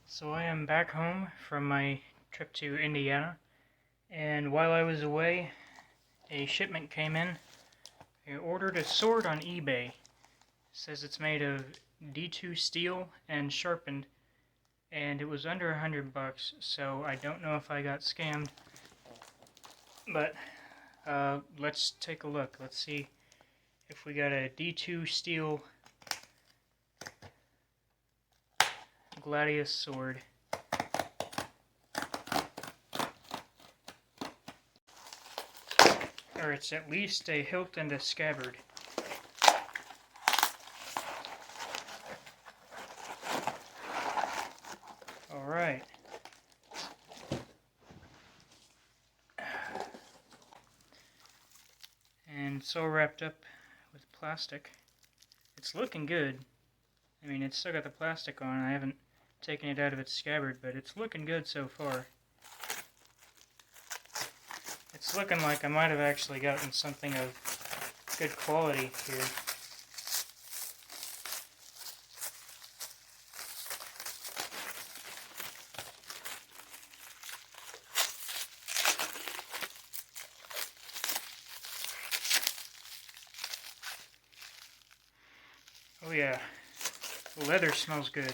So I am back home from my trip to Indiana, and while I was away, a shipment came in. I ordered a sword on eBay. It says it's made of D2 steel and sharpened, and it was under $100, so I don't know if I got scammed. But let's take a look. Let's see if we got a D2 steel gladius sword. Or it's at least a hilt and a scabbard. Alright. And it's all wrapped up with plastic. It's looking good. I mean, it's still got the plastic on. I haven't taken it out of its scabbard, but it's looking good so far. It's looking like I might have actually gotten something of good quality here. Oh yeah, the leather smells good.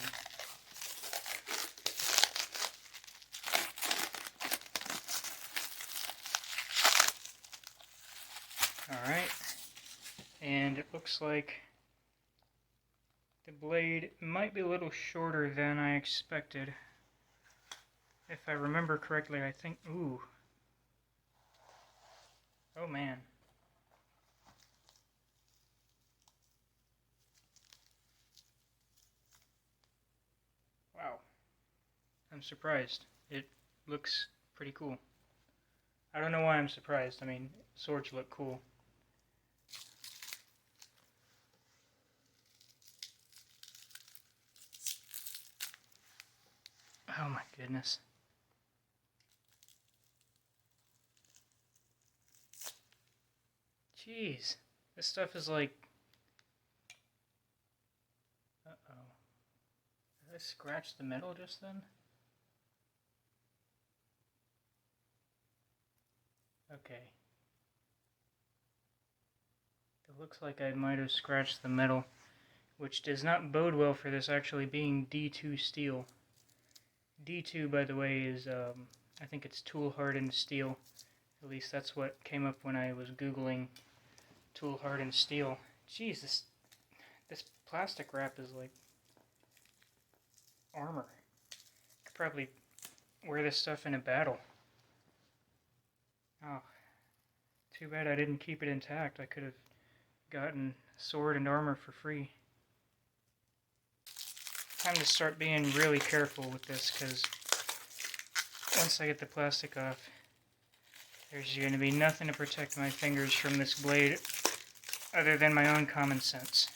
Alright, and it looks like the blade might be a little shorter than I expected. If I remember correctly, I think, ooh. Oh man. Wow. I'm surprised. It looks pretty cool. I don't know why I'm surprised. I mean, swords look cool. Oh my goodness. Jeez. This stuff is like... Uh-oh. Did I scratch the metal just then? Okay. It looks like I might have scratched the metal, which does not bode well for this actually being D2 steel. D2, by the way, is, I think it's tool hardened steel. At least that's what came up when I was Googling tool hardened steel. Jeez, this plastic wrap is like armor. I could probably wear this stuff in a battle. Oh, too bad I didn't keep it intact. I could have gotten sword and armor for free. Time to start being really careful with this, because once I get the plastic off, there's going to be nothing to protect my fingers from this blade other than my own common sense.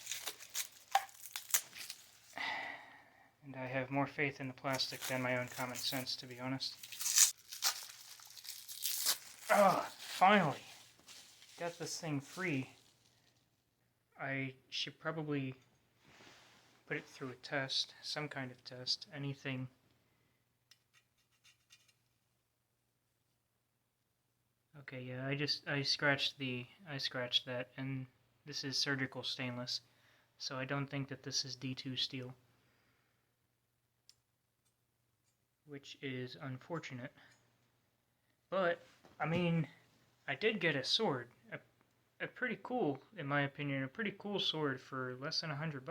And I have more faith in the plastic than my own common sense, to be honest. Oh, finally! Got this thing free. I should probably put it through a test, some kind of test, anything. Okay, yeah, I scratched that, and this is surgical stainless, so I don't think that this is D2 steel, which is unfortunate. But I mean, I did get a sword, a pretty cool, in my opinion, a pretty cool sword for less than $100.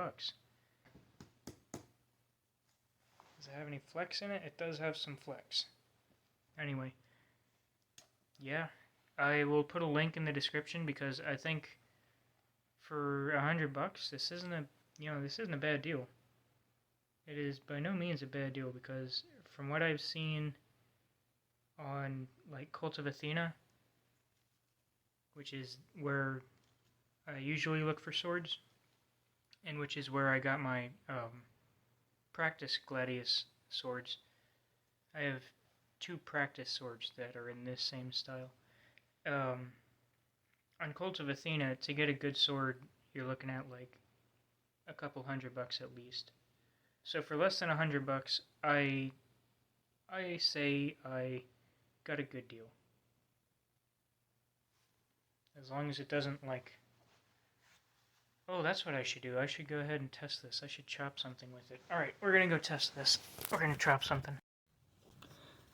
Does it have any flex in it? It does have some flex. Anyway, yeah, I will put a link in the description, because I think for $100, this isn't a bad deal. It is by no means a bad deal, because from what I've seen on like Cult of Athena, which is where I usually look for swords, and which is where I got my practice gladius swords. I have 2 practice swords that are in this same style. On Cult of Athena, to get a good sword, you're looking at like a couple $100 at least. So for less than $100, I say I got a good deal. As long as it doesn't like... Oh, that's what I should do. I should go ahead and test this. I should chop something with it. Alright, we're gonna go test this. We're gonna chop something.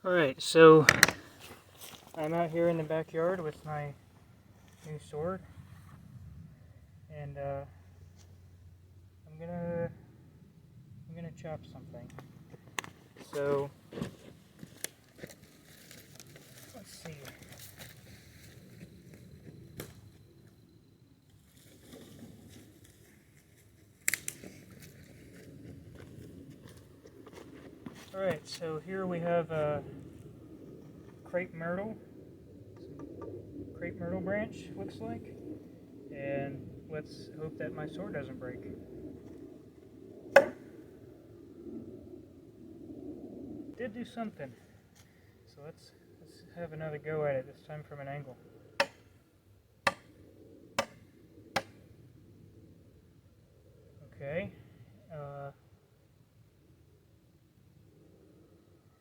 Alright, so I'm out here in the backyard with my new sword. And I'm gonna chop something. So let's see. Alright, so here we have a crepe myrtle branch, looks like. And let's hope that my sword doesn't break. Did do something. So let's have another go at it, this time from an angle. Okay.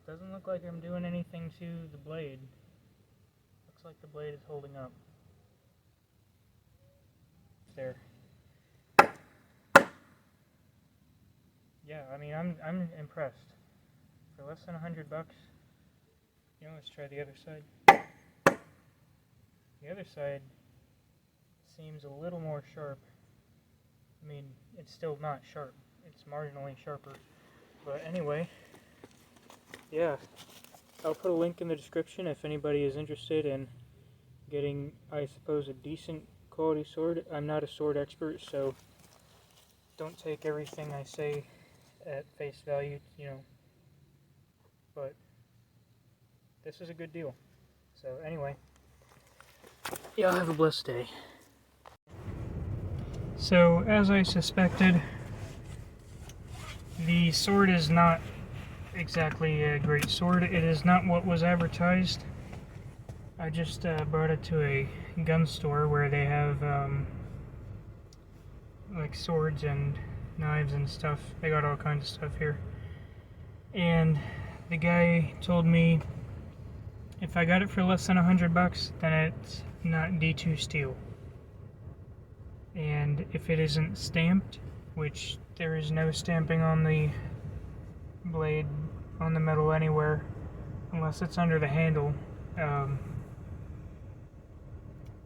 Doesn't look like I'm doing anything to the blade. Looks like the blade is holding up. There. Yeah, I mean, I'm impressed. For less than $100, you know, let's try the other side. The other side seems a little more sharp. I mean, it's still not sharp. It's marginally sharper. But anyway, yeah, I'll put a link in the description if anybody is interested in getting, I suppose, a decent quality sword. I'm not a sword expert, so don't take everything I say at face value, you know, but this is a good deal. So anyway, y'all have a blessed day. So, as I suspected, the sword is not exactly a great sword. It is not what was advertised. I just brought it to a gun store where they have like swords and knives and stuff. They got all kinds of stuff here. And the guy told me if I got it for less than $100, then it's not D2 steel. And if it isn't stamped, which there is no stamping on the blade, on the metal anywhere, unless it's under the handle.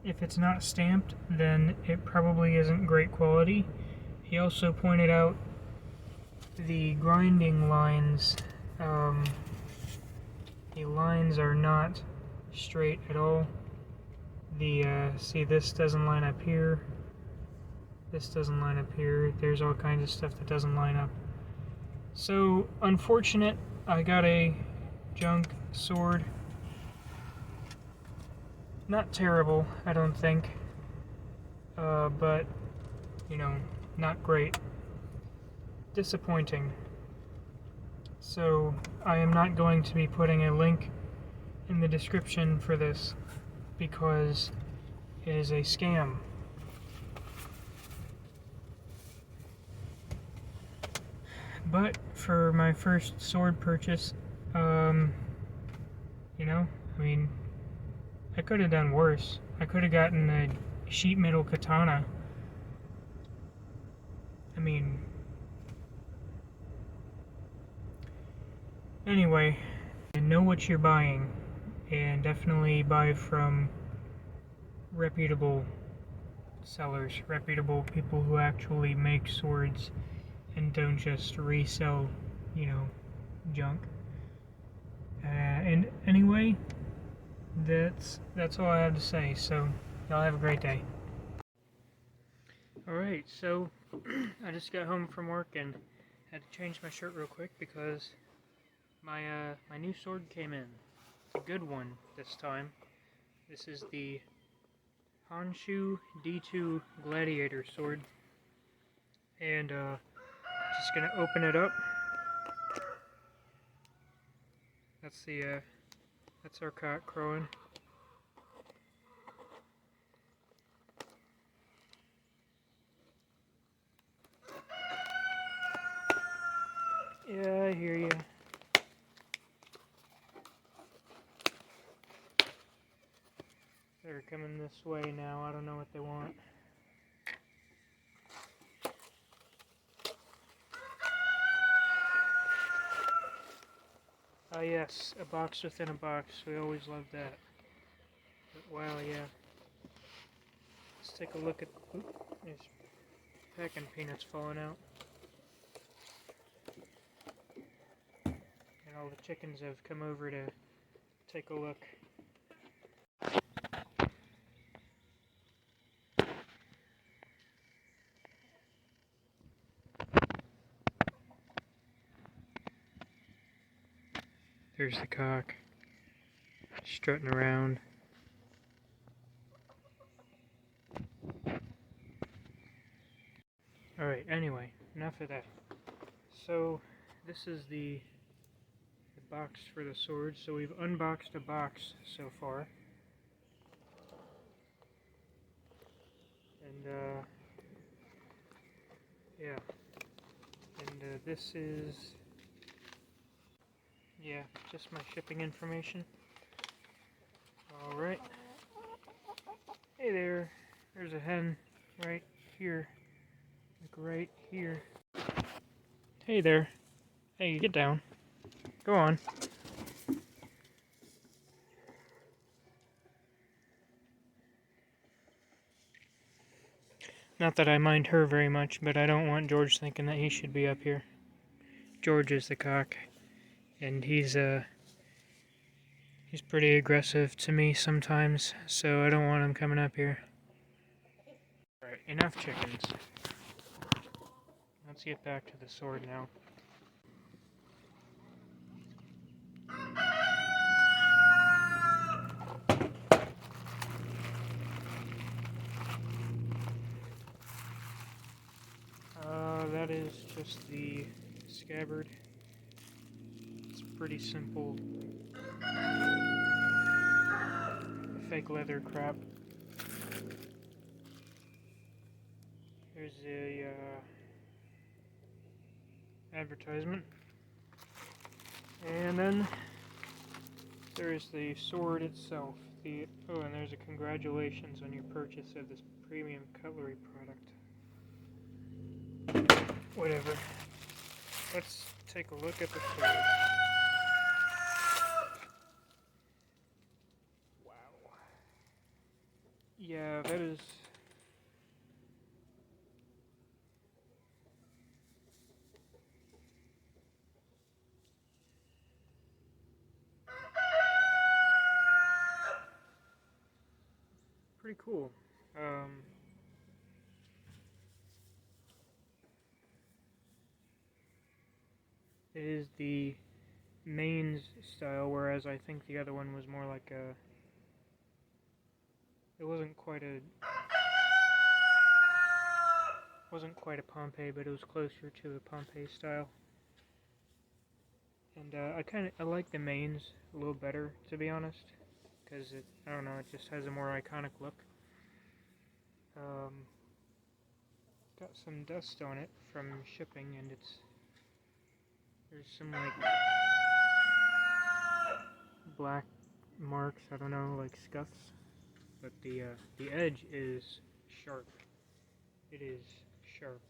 If it's not stamped, then it probably isn't great quality. He also pointed out the grinding lines. The lines are not straight at all. See, this doesn't line up here. This doesn't line up here. There's all kinds of stuff that doesn't line up. So, unfortunate, I got a junk sword. Not terrible, I don't think. But, you know, not great. Disappointing. So, I am not going to be putting a link in the description for this because it is a scam. But for my first sword purchase, you know, I mean, I could have done worse. I could have gotten a sheet metal katana. I mean, anyway, know what you're buying, and definitely buy from reputable sellers, reputable people who actually make swords and don't just resell, you know, junk. And anyway, that's all I have to say, so y'all have a great day. Alright, so I just got home from work and had to change my shirt real quick because my new sword came in. It's a good one this time. This is the Honshu D2 Gladiator Sword. And just gonna open it up. That's our cock crowing. Yeah, I hear you. They're coming this way now. I don't know what they want. Ah, yes, a box within a box. We always loved that. But wow, yeah. Let's take a look at. Oop, there's packing peanuts falling out. And all the chickens have come over to take a look. There's the cock, strutting around. Alright, anyway, enough of that. So, this is the box for the sword. So we've unboxed a box so far. And, yeah. And, this is, yeah, just my shipping information. Alright. Hey there. There's a hen right here. Like right here. Hey there. Hey, get down. Go on. Not that I mind her very much, but I don't want George thinking that he should be up here. George is the cock, and he's pretty aggressive to me sometimes, so I don't want him coming up here. Alright, enough chickens. Let's get back to the sword now. That is just the scabbard. It's pretty simple. Fake leather crap. There's a advertisement. And then there's the sword itself. Oh, and there's a congratulations on your purchase of this premium cutlery product. Whatever. Let's take a look at the sword. Wow. Yeah, that is... pretty cool. It is the mains style, whereas I think the other one was more like a... It wasn't quite a Pompeii, but it was closer to the Pompeii style. And I like the mains a little better, to be honest, because I don't know, it just has a more iconic look. Got some dust on it from shipping, and there's some like black marks, I don't know, like scuffs, but the edge is sharp. It is sharp.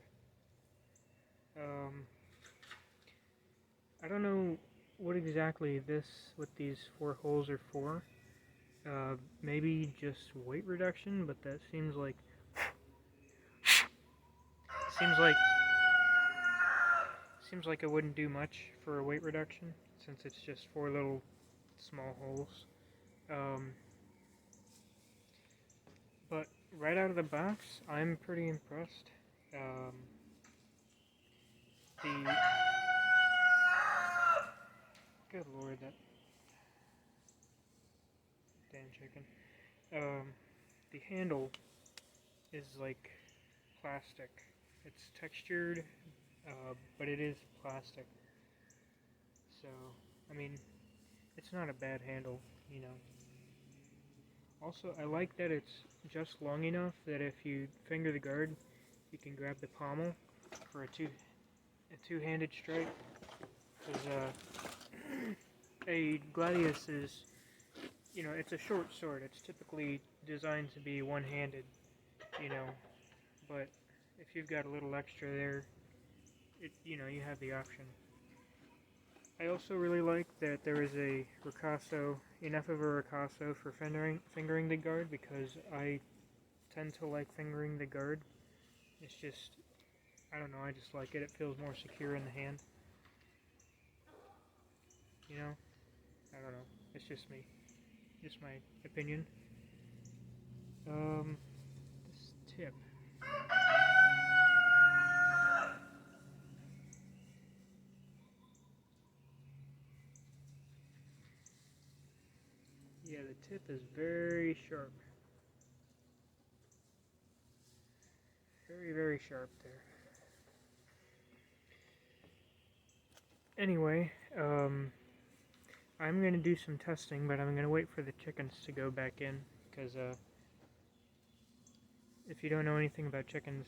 I don't know what exactly what these 4 holes are for. Maybe just weight reduction, but that seems like it wouldn't do much for a weight reduction, since it's just 4 little small holes. But right out of the box, I'm pretty impressed. Good lord, that damn chicken. The handle is like plastic. It's textured, but it is plastic. So, I mean, it's not a bad handle, you know. Also, I like that it's just long enough that if you finger the guard, you can grab the pommel for a two-handed strike. Because a gladius is, it's a short sword. It's typically designed to be one-handed, but if you've got a little extra there, you have the option. I also really like that there is a ricasso, enough of a ricasso for fingering the guard, because I tend to like fingering the guard. It's just, I don't know, I just like it. It feels more secure in the hand. I don't know. It's just me. Just my opinion. This tip. Yeah, the tip is very sharp. Very, very sharp there. Anyway, I'm going to do some testing, but I'm going to wait for the chickens to go back in, because if you don't know anything about chickens,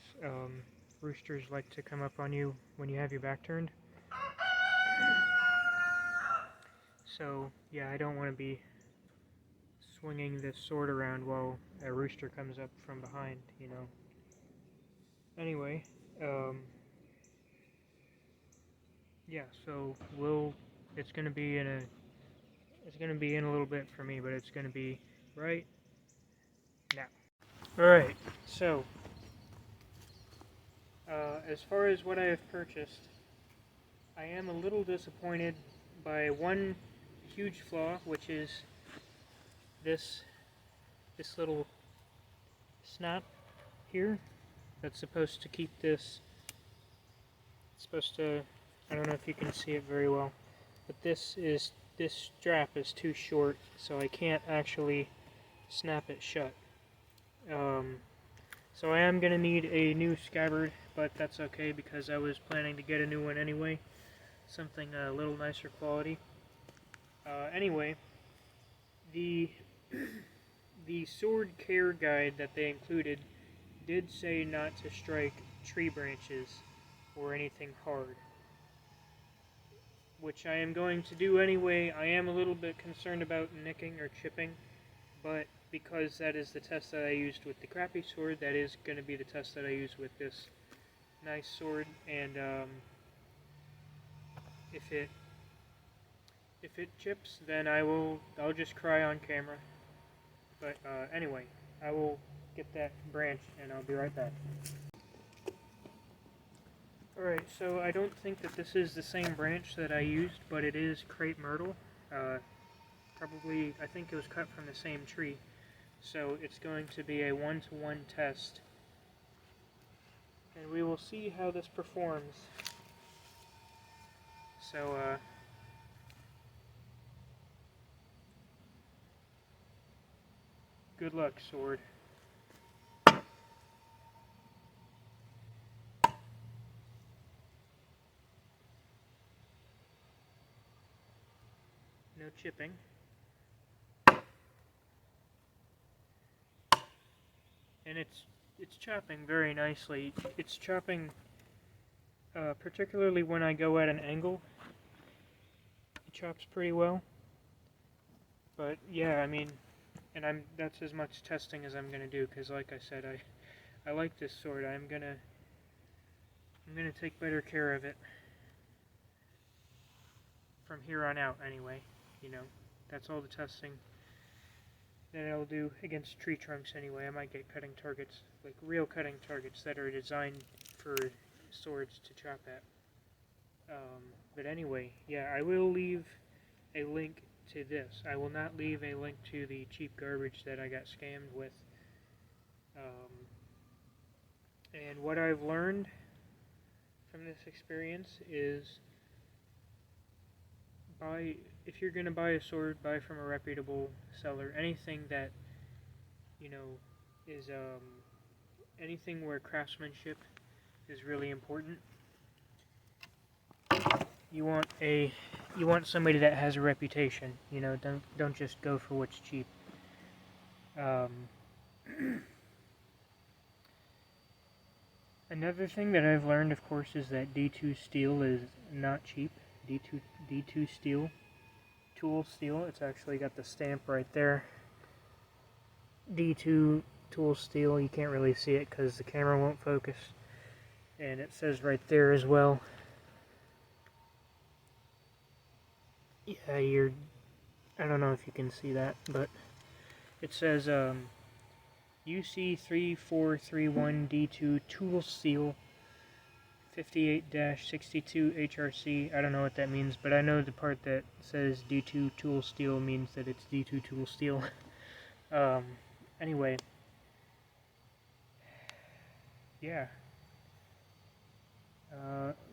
roosters like to come up on you when you have your back turned. So, yeah, I don't want to be swinging this sword around while a rooster comes up from behind, Anyway, yeah, so it's going to be in a little bit for me, but it's going to be right now. Alright, so, as far as what I have purchased, I am a little disappointed by one huge flaw, which is this little snap here that's supposed to keep this. It's supposed to, I don't know if you can see it very well, but this strap is too short, so I can't actually snap it shut. So I am going to need a new scabbard, but that's okay because I was planning to get a new one anyway. Something a little nicer quality. Anyway, the sword care guide that they included did say not to strike tree branches or anything hard, which I am going to do anyway. I am a little bit concerned about nicking or chipping, but because that is the test that I used with the crappy sword, that is going to be the test that I use with this nice sword, and if it chips, then I'll just cry on camera. But anyway, I will get that branch and I'll be right back. Alright, so I don't think that this is the same branch that I used, but it is crepe myrtle. Probably, I think it was cut from the same tree. So it's going to be a 1-to-1 test. And we will see how this performs. So, good luck, sword. No chipping. And it's chopping very nicely. It's chopping, particularly when I go at an angle. It chops pretty well. But yeah, I mean, and that's as much testing as I'm gonna do, because like I said, I like this sword. I'm gonna take better care of it from here on out anyway. That's all the testing that I'll do against tree trunks anyway. I might get cutting targets, like real cutting targets that are designed for swords to chop at. But anyway, yeah, I will leave a link to this. I will not leave a link to the cheap garbage that I got scammed with. And what I've learned from this experience is if you're going to buy a sword, buy from a reputable seller. Anything that, is anything where craftsmanship is really important. You want somebody that has a reputation. Don't just go for what's cheap. Another thing that I've learned, of course, is that D2 steel is not cheap. D2 steel, tool steel. It's actually got the stamp right there. D2 tool steel. You can't really see it because the camera won't focus. And it says right there as well. Yeah, I don't know if you can see that, but it says UC3431D2 tool steel 58-62 HRC. I don't know what that means, but I know the part that says D2 tool steel means that it's D2 tool steel. Anyway, yeah.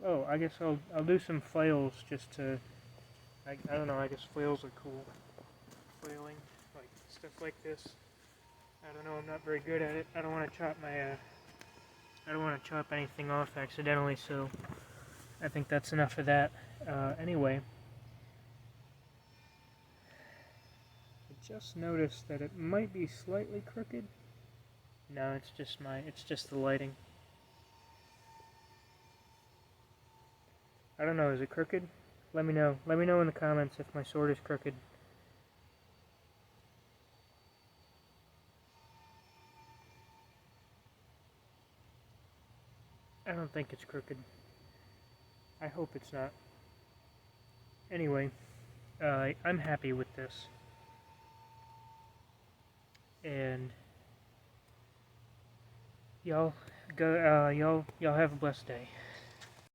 Oh, I guess I'll do some flails just to, I don't know, I guess flails are cool. Flailing, like stuff like this. I don't know, I'm not very good at it. I don't want to chop anything off accidentally, so I think that's enough of that. Anyway, I just noticed that it might be slightly crooked. No, it's just the lighting. I don't know, is it crooked? Let me know. Let me know in the comments if my sword is crooked. I don't think it's crooked. I hope it's not. Anyway, I'm happy with this. And y'all have a blessed day.